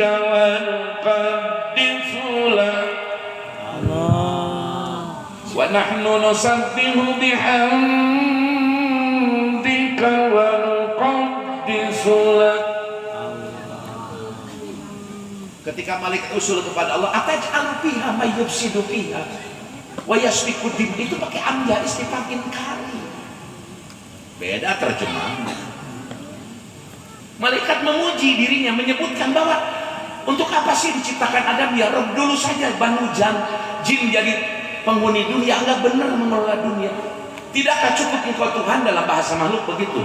wa nuqaddisu lak. Wa nahnu nusabbihu bihamdika wa nuqaddisu lak. Ketika malaikat usul kepada Allah, ataj'alu fiha may yufsidu fiha wa yasfiku dim, itu pakai amya istifham inkari. Beda terjemahan. Malaikat memuji dirinya, menyebutkan bahwa untuk apa sih diciptakan Adam, ya Rabb, dulu saja Banu Jin jadi penghuni dunia, enggak benar mengelola dunia. Tidakkah cukup engkau Tuhan? Dalam bahasa makhluk begitu.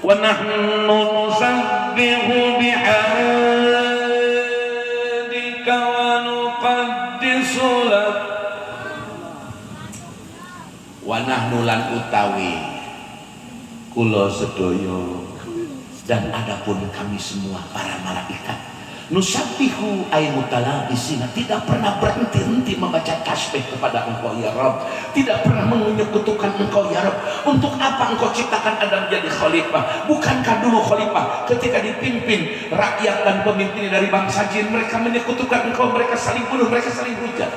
Wa nahnu nusabbihu bihamdika wa nuqaddisu lak. Wa nahnu lan utawi kula sedaya Dan adapun kami semua para malaikat nusabbihu ay mutalabisina, tidak pernah berhenti membaca tasbih kepada Engkau ya Rabb, tidak pernah menyekutukan Engkau ya Rabb. Untuk apa Engkau ciptakan Adam jadi khalifah? Bukankah dulu khalifah ketika dipimpin rakyat dan pemimpin dari bangsa jin, mereka menyekutukan Engkau, mereka saling bunuh, mereka saling hujat?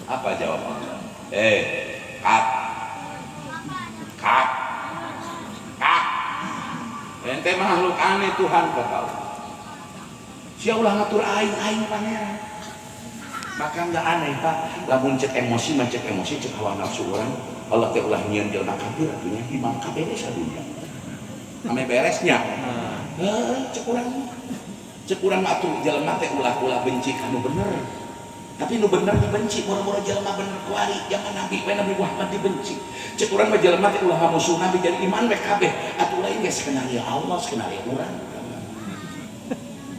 Apa jawabannya? Kak, ente makhluk aneh Tuhan kau tahu. Sia ulah ngatur aing pangeran. Maka nggak aneh Pak, lamun cek emosi cek hawa nafsu orang, Allah teh ulah nyieun jelema kafir atunya imam beres sadunya. Ame beresnya. Cek urang atuh jelema teh ulah benci kanu bener. Tapi nu bener dibenci, moro-moro jelema bener kuari, zaman Nabi Muhammad dibenci. Cek urang mah jelema teh ulah musuh Nabi jadi iman we kabeh. Atuh lain geus skenario Allah, skenario urang.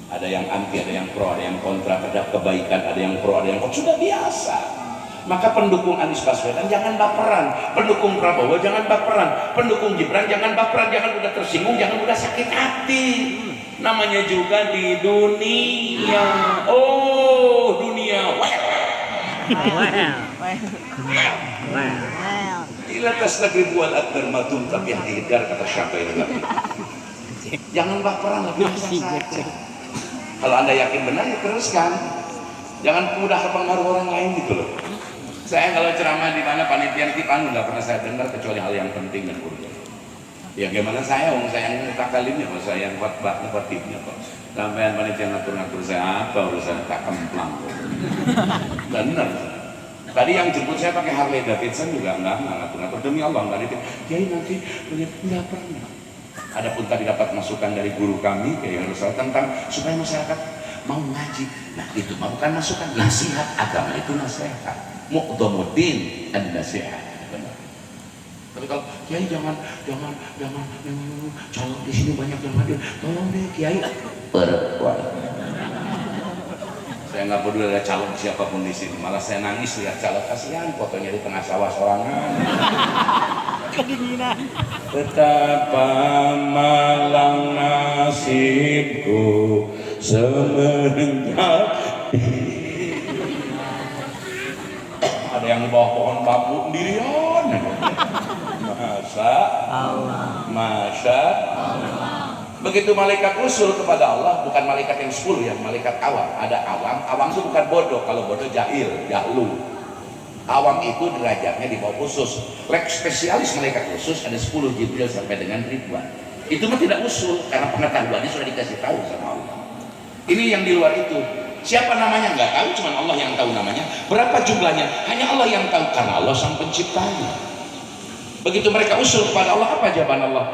Ada yang anti, ada yang pro, ada yang kontra terhadap kebaikan, ada yang pro, ada yang kontra, sudah biasa. Maka pendukung Anies Baswedan jangan baperan, pendukung Prabowo jangan baperan, pendukung Gibran jangan baperan, jangan mudah tersinggung, jangan mudah sakit hati. Namanya juga di dunia. Oh, dunia. Ila tasnagri buat at-termatum tapi hidar kata Syafi'i Nabi. Jangan baperan, lebih saja. Kalau Anda yakin benar ya teruskan. Jangan mudah kepengaruh orang lain gitu loh. Saya kalau ceramah di mana panitia Tipanu nggak pernah saya dengar kecuali hal yang penting dan urgent. Ya gimana saya yang takalimnya, saya yang khotibnya kok. Sampai panitia ngatur-ngatur saya apa urusan tak kemplang. Benar. Tadi yang jemput saya pakai Harley Davidson juga enggak ngatur-ngatur, demi Allah enggak ditip. Kiai nanti enggak pernah. Adapun tadi dapat masukan dari guru kami Kiai Rusal tentang supaya masyarakat mau ngaji. Nah itu mah bukan masukan, nasihat. Agama itu nasihat. Muqdhamuddin an-nasihat. Benar. Tapi kalau Kiai jangan calon di sini banyak yang hadir. Tolong deh Kiai. Saya nggak peduli ada calon siapapun di sini. Malah saya nangis lihat calon, kasihan fotonya di tengah sawah sorangan. Kedinginan. Betapa malang nasibku semenjak ada yang di bawah pohon bambu sendirian. Masya Allah. Begitu malaikat usul kepada Allah, bukan malaikat yang 10 ya, malaikat awam. Ada awam itu bukan bodoh, kalau bodoh jahlu. Awam itu derajatnya di bawah khusus. Spesialis malaikat khusus ada 10 Jibril sampai dengan ribuan. Itu mah tidak usul karena pengetahuannya sudah dikasih tahu sama Allah. Ini yang di luar itu. Siapa namanya nggak tahu, cuma Allah yang tahu namanya. Berapa jumlahnya? Hanya Allah yang tahu karena Allah sang penciptanya. Begitu mereka usul kepada Allah, apa jawaban Allah?